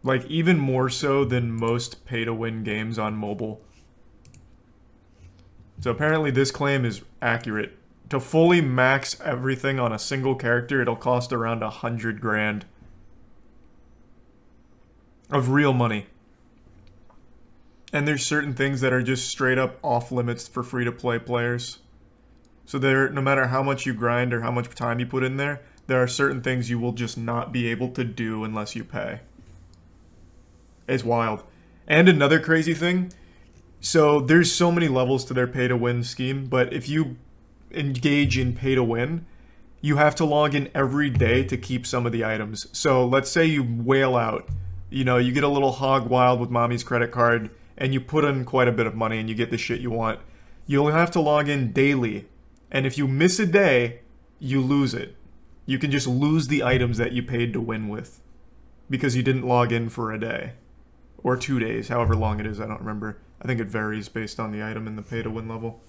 Like, even more so than most pay-to-win games on mobile. So apparently this claim is accurate. To fully max everything on a single character, it'll cost around 100 grand. Of real money. And there's certain things that are just straight up off limits for free-to-play players. So there, no matter how much you grind or how much time you put in there are certain things you will just not be able to do unless you pay. It's wild. And another crazy thing, so there's so many levels to their pay-to-win scheme, but if you engage in pay-to-win, you have to log in every day to keep some of the items. So let's say you whale out. You know, you get a little hog wild with mommy's credit card, and you put in quite a bit of money and you get the shit you want. You'll have to log in daily. And if you miss a day, you lose it. You can just lose the items that you paid to win with. Because you didn't log in for a day. Or 2 days, however long it is, I don't remember. I think it varies based on the item and the pay-to-win level.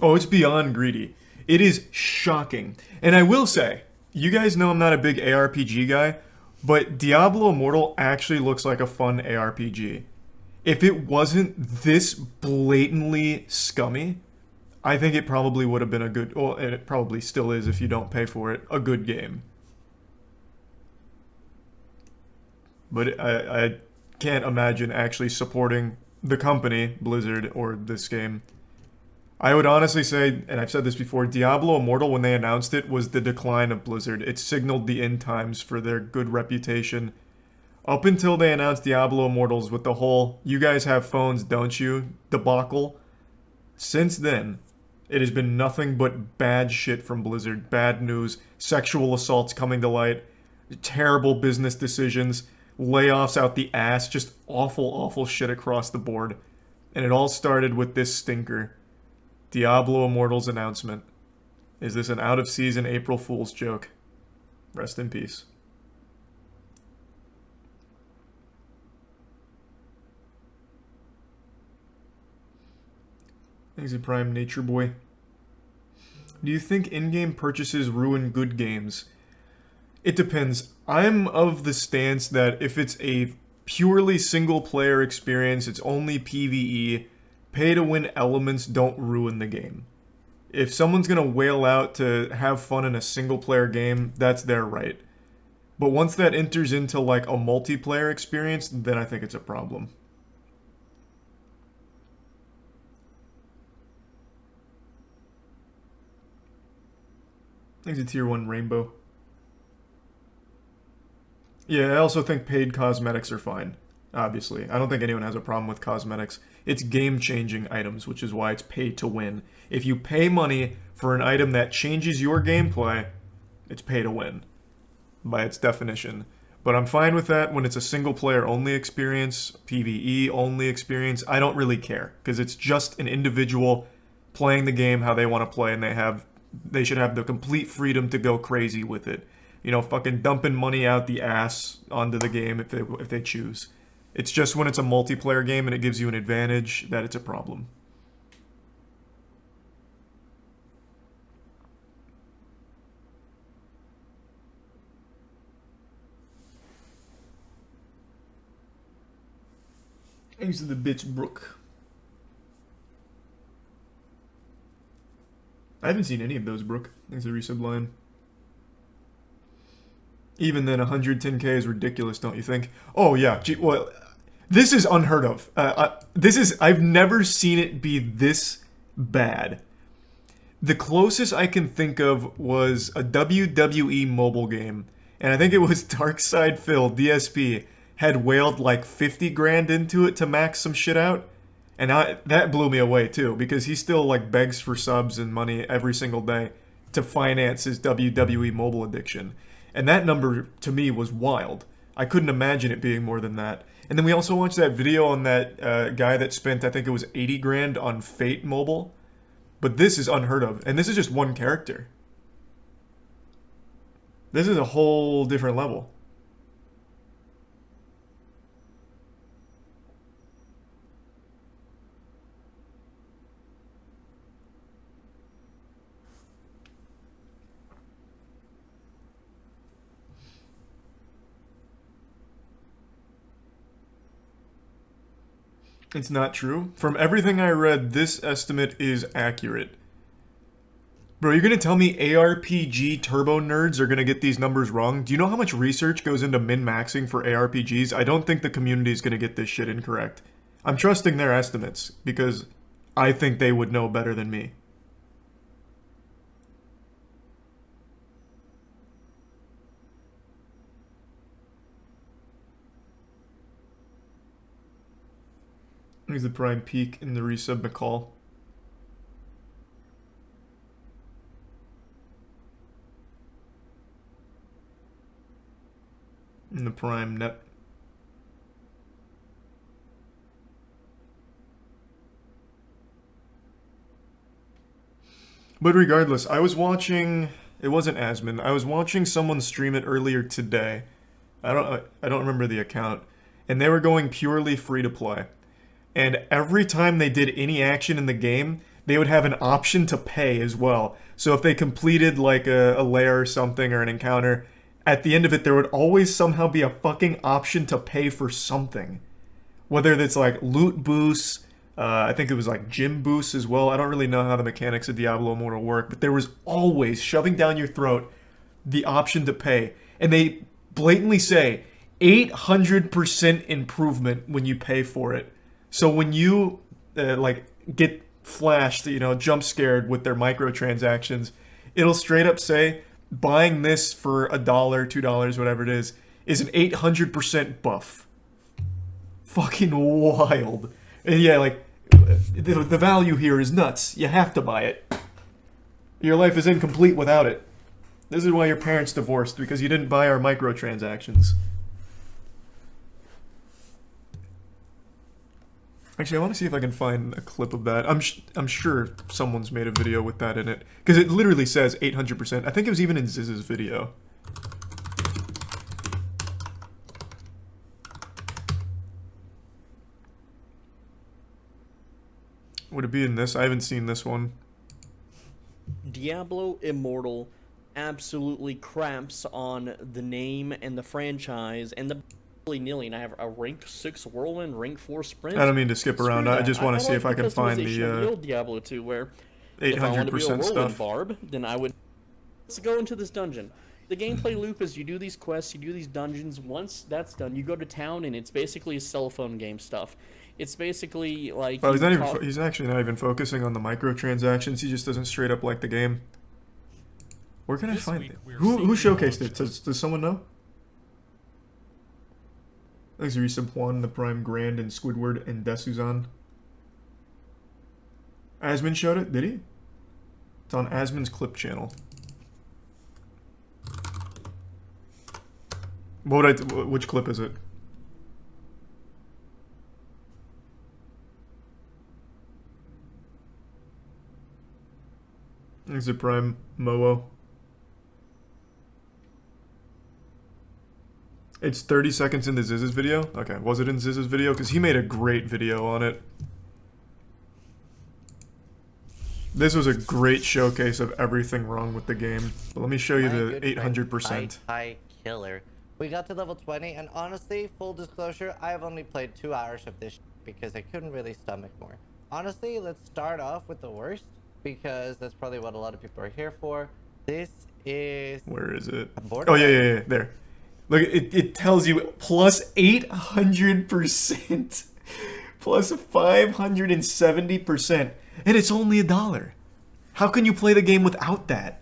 Oh, it's beyond greedy. It is shocking. And I will say, you guys know I'm not a big ARPG guy, but Diablo Immortal actually looks like a fun ARPG. If it wasn't this blatantly scummy, I think it probably would have been a good, well, and it probably still is if you don't pay for it, a good game. But I can't imagine actually supporting the company, Blizzard, or this game. I would honestly say, and I've said this before, Diablo Immortal, when they announced it, was the decline of Blizzard. It signaled the end times for their good reputation. Up until they announced Diablo Immortals with the whole, you guys have phones, don't you, debacle. Since then, it has been nothing but bad shit from Blizzard. Bad news, sexual assaults coming to light, terrible business decisions, layoffs out the ass, just awful, awful shit across the board. And it all started with this stinker. Diablo Immortal's announcement. Is this an out-of-season April Fool's joke? Rest in peace. Thanks, Prime Nature Boy. Do you think in-game purchases ruin good games? It depends. I'm of the stance that if it's a purely single-player experience, it's only PvE, pay-to-win elements don't ruin the game. If someone's gonna whale out to have fun in a single-player game, that's their right. But once that enters into like a multiplayer experience, then I think it's a problem. Thanks to Tier 1 Rainbow. Yeah, I also think paid cosmetics are fine. Obviously. I don't think anyone has a problem with cosmetics. It's game-changing items, which is why it's pay to win. If you pay money for an item that changes your gameplay, it's pay to win, by its definition. But I'm fine with that when it's a single-player only experience, PvE only experience. I don't really care, because it's just an individual playing the game how they want to play, and they should have the complete freedom to go crazy with it. You know, fucking dumping money out the ass onto the game if they choose. It's just when it's a multiplayer game and it gives you an advantage that it's a problem. Thanks to the bitch Brook. I haven't seen any of those, Brook. Thanks to Resublime. Even then, 110k is ridiculous, don't you think? Oh yeah, gee, well, this is unheard of. I've never seen it be this bad. The closest I can think of was a WWE mobile game, and I think it was Darkside Phil, DSP, had whaled like 50 grand into it to max some shit out. And that blew me away too, because he still like begs for subs and money every single day to finance his WWE mobile addiction. And that number, to me, was wild. I couldn't imagine it being more than that. And then we also watched that video on that guy that spent, I think it was 80 grand on Fate Mobile. But this is unheard of. And this is just one character. This is a whole different level. It's not true. From everything I read, this estimate is accurate. Bro, you're gonna tell me ARPG turbo nerds are gonna get these numbers wrong? Do you know how much research goes into min-maxing for ARPGs? I don't think the community is gonna get this shit incorrect. I'm trusting their estimates, because I think they would know better than me. Here's the prime peak in the resub McCall. In the prime net. But regardless, I was watching, it wasn't Asmon, I was watching someone stream it earlier today. I don't remember the account. And they were going purely free to play. And every time they did any action in the game, they would have an option to pay as well. So if they completed like a lair or something or an encounter, at the end of it there would always somehow be a fucking option to pay for something. Whether it's like loot boosts, I think it was like gym boosts as well. I don't really know how the mechanics of Diablo Immortal work, but there was always shoving down your throat the option to pay. And they blatantly say 800% improvement when you pay for it. So when you like get flashed, you know, jump scared with their microtransactions, it'll straight up say buying this for $1, $2, whatever it is an 800% buff. Fucking wild. And yeah, like the value here is nuts. You have to buy it. Your life is incomplete without it. This is why your parents divorced, because you didn't buy our microtransactions. Actually, I want to see if I can find a clip of that. I'm sure someone's made a video with that in it. Because it literally says 800%. I think it was even in Ziz's video. Would it be in this? I haven't seen this one. Diablo Immortal absolutely cramps on the name and the franchise and the willy-nilly, and I have a rank 6 whirlwind, rank 4 sprint. I don't mean to skip around. I just want to see if I can find the old Diablo 2, where 800% if I want to be a whirlwind stuff. barb, then I would. Let's go into this dungeon. The gameplay loop is you do these quests, you do these dungeons. Once that's done, you go to town, and it's basically cell phone game stuff. It's basically like. Oh, he's actually not even focusing on the microtransactions. He just doesn't straight up like the game. Where can I find it? Who showcased it? Does someone know? Thanks, Resub Juan, the Prime Grand, and Squidward, and Desuzan. Asmon showed it? Did he? It's on Asmon's clip channel. Which clip is it? Thanks, the Prime Moo. It's 30 seconds into Ziz's video? Okay, was it in Ziz's video? Because he made a great video on it. This was a great showcase of everything wrong with the game. But let me show you the 800%. High killer. We got to level 20, and honestly, full disclosure, I have only played 2 hours of this because I couldn't really stomach more. Honestly, let's start off with the worst, because that's probably what a lot of people are here for. This is... Where is it? Oh, yeah, there. Look, it tells you plus 800%, plus 570%, and it's only $1. How can you play the game without that?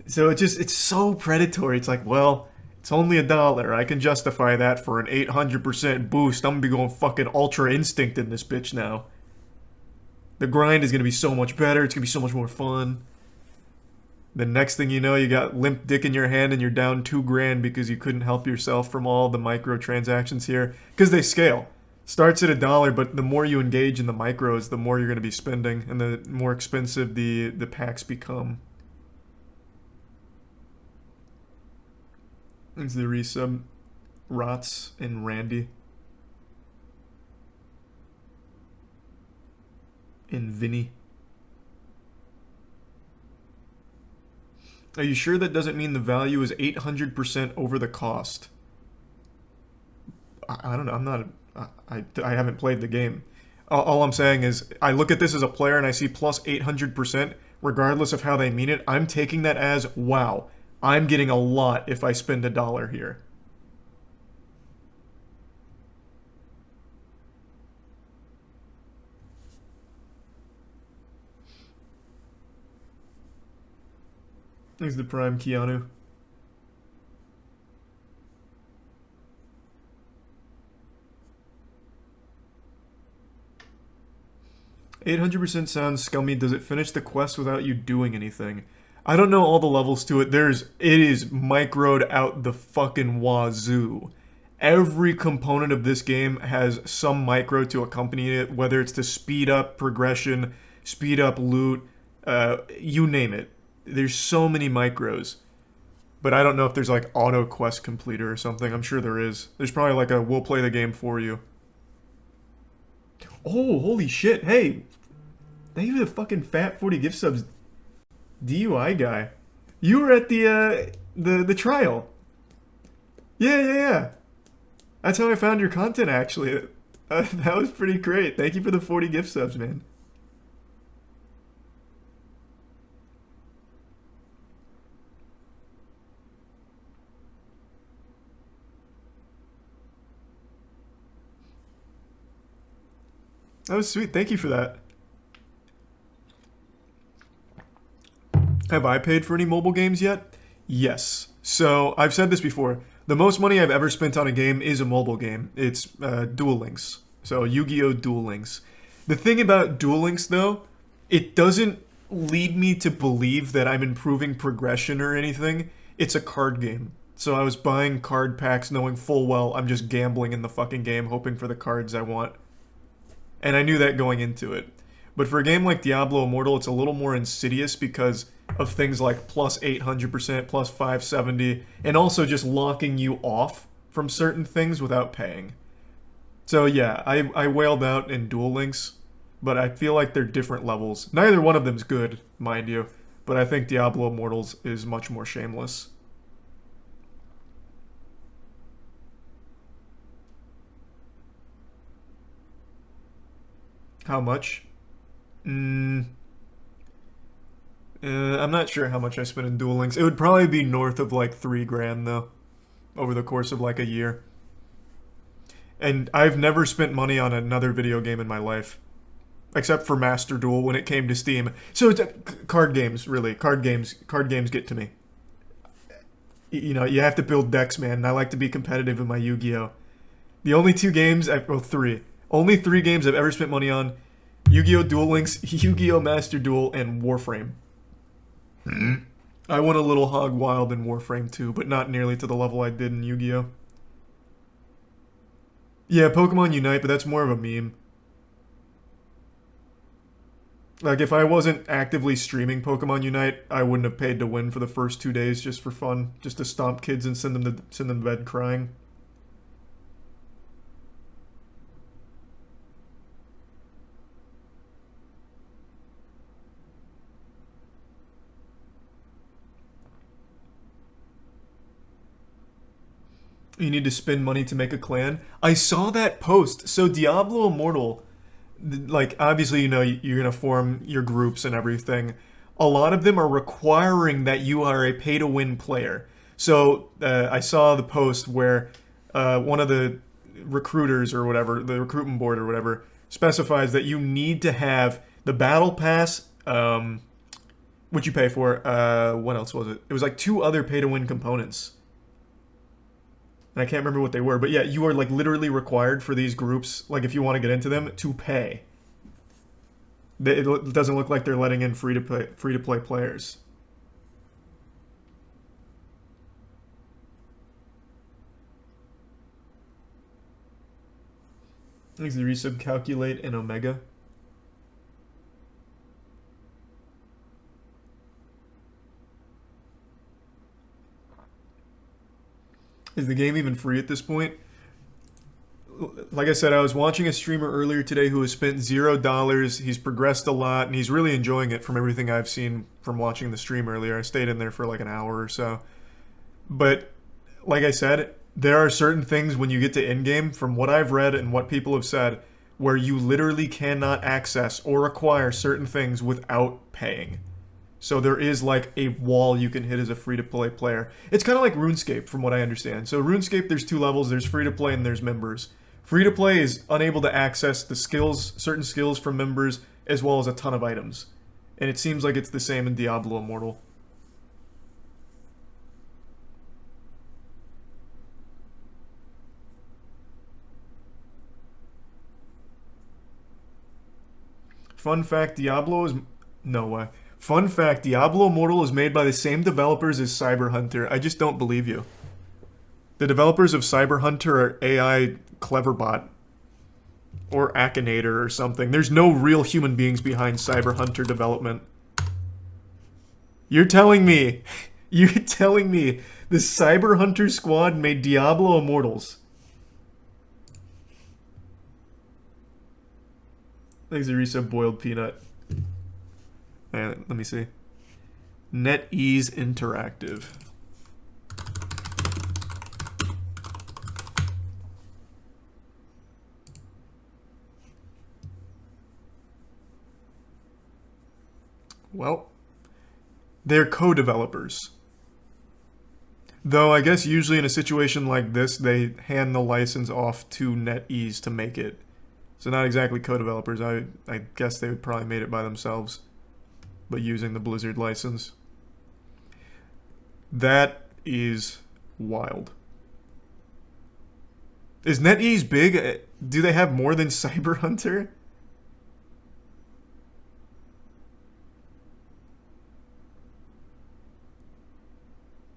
So it's so predatory. It's like, well, it's only $1. I can justify that for an 800% boost. I'm gonna be going fucking Ultra Instinct in this bitch now. The grind is gonna be so much better. It's gonna be so much more fun. The next thing you know, you got limp dick in your hand and you're down $2,000 because you couldn't help yourself from all the microtransactions here. Because they scale. Starts at $1, but the more you engage in the micros, the more you're going to be spending, and the more expensive the packs become. It's the resub. Rots and Randy. And Vinny. Are you sure that doesn't mean the value is 800% over the cost? I don't know. I'm not. I haven't played the game. All I'm saying is, I look at this as a player and I see plus 800%, regardless of how they mean it. I'm taking that as, wow, I'm getting a lot if I spend $1 here. He's the prime Keanu. 800% sounds scummy. Does it finish the quest without you doing anything? I don't know all the levels to it. It is microed out the fucking wazoo. Every component of this game has some micro to accompany it, whether it's to speed up progression, speed up loot, you name it. There's so many micros. But I don't know if there's like auto quest completer or something. I'm sure there is. There's probably like a we'll play the game for you. Oh, holy shit. Hey, thank you for the fucking fat 40 gift subs, DUI guy. You were at the trial. Yeah. That's how I found your content, actually. That was pretty great. Thank you for the 40 gift subs, man. That was sweet. Thank you for that. Have I paid for any mobile games yet? Yes. So, I've said this before. The most money I've ever spent on a game is a mobile game. It's Duel Links. So, Yu-Gi-Oh! Duel Links. The thing about Duel Links, though, it doesn't lead me to believe that I'm improving progression or anything. It's a card game. So I was buying card packs knowing full well I'm just gambling in the fucking game, hoping for the cards I want. And I knew that going into it. But for a game like Diablo Immortal, it's a little more insidious because of things like plus 800%, plus 570, and also just locking you off from certain things without paying. So yeah, I wailed out in Duel Links, but I feel like they're different levels. Neither one of them's good, mind you, but I think Diablo Immortals is much more shameless. How much? I'm not sure how much I spent in Duel Links. It would probably be north of like $3,000 though, over the course of like a year. And I've never spent money on another video game in my life, except for Master Duel when it came to Steam. So it's card games, really. Card games get to me. You know, you have to build decks, man. And I like to be competitive in my Yu-Gi-Oh. The only two games, well, three. Only 3 games I've ever spent money on: Yu-Gi-Oh! Duel Links, Yu-Gi-Oh! Master Duel, and Warframe. I went a little hog wild in Warframe too, but not nearly to the level I did in Yu-Gi-Oh! Yeah, Pokemon Unite, but that's more of a meme. Like, if I wasn't actively streaming Pokemon Unite, I wouldn't have paid to win for the first 2 days just for fun, just to stomp kids and send them to bed crying. You need to spend money to make a clan. I saw that post. So Diablo Immortal, like, obviously, you know, you're going to form your groups and everything. A lot of them are requiring that you are a pay-to-win player. So I saw the post where one of the recruiters or whatever, the recruitment board or whatever, specifies that you need to have the battle pass, which you pay for. What else was it? It was like 2 other pay-to-win components. And I can't remember what they were, but yeah, you are like literally required for these groups, like if you want to get into them, to pay. It doesn't look like they're letting in free-to-play players. Thanks to resub calculate and Omega. Is the game even free at this point? Like I said, I was watching a streamer earlier today who has spent $0. He's progressed a lot, and he's really enjoying it from everything I've seen from watching the stream earlier. I stayed in there for like an hour or so. But, like I said, there are certain things when you get to in-game, from what I've read and what people have said, where you literally cannot access or acquire certain things without paying. So there is like a wall you can hit as a free-to-play player. It's kind of like RuneScape, from what I understand. So RuneScape, there's two levels. There's free-to-play and there's members. Free-to-play is unable to access the skills, certain skills from members, as well as a ton of items. And it seems like it's the same in Diablo Immortal. Fun fact, Diablo is... No way. Fun fact, Diablo Immortal is made by the same developers as Cyber Hunter. I just don't believe you. The developers of Cyber Hunter are AI Cleverbot. Or Akinator or something. There's no real human beings behind Cyber Hunter development. You're telling me... You're telling me the Cyber Hunter squad made Diablo Immortals. Thanks, Arisa Boiled Peanut. Let me see. NetEase Interactive. Well, they're co-developers. Though I guess usually in a situation like this, they hand the license off to NetEase to make it. So not exactly co-developers. I guess they would probably made it by themselves, but using the Blizzard license. That is wild. Is NetEase big? Do they have more than Cyber Hunter?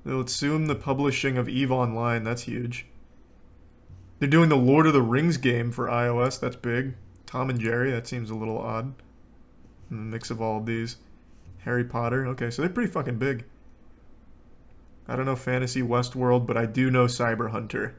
They'll assume the publishing of EVE Online. That's huge. They're doing the Lord of the Rings game for iOS. That's big. Tom and Jerry. That seems a little odd. And the mix of all of these. Harry Potter. Okay, so they're pretty fucking big. I don't know Fantasy Westworld, but I do know Cyber Hunter.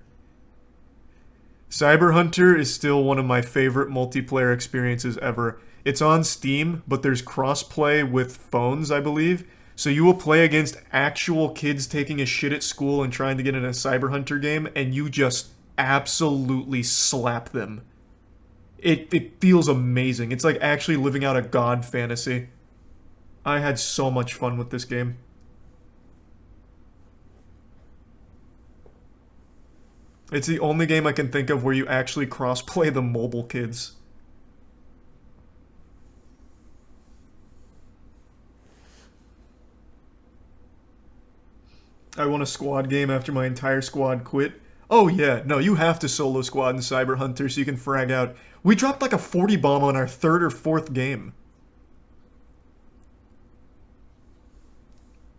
Cyber Hunter is still one of my favorite multiplayer experiences ever. It's on Steam, but there's crossplay with phones, I believe. So you will play against actual kids taking a shit at school and trying to get in a Cyber Hunter game, and you just absolutely slap them. It feels amazing. It's like actually living out a god fantasy. I had so much fun with this game. It's the only game I can think of where you actually cross-play the mobile kids. I won a squad game after my entire squad quit. Oh yeah, no, you have to solo squad in Cyber Hunter so you can frag out. We dropped like a 40 bomb on our third or fourth game.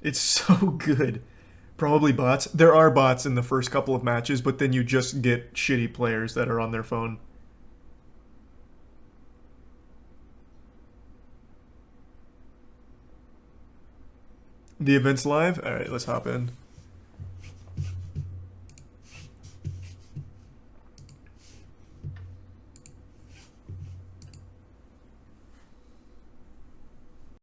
It's so good. Probably bots. There are bots in the first couple of matches, but then you just get shitty players that are on their phone. The event's live? Alright, let's hop in.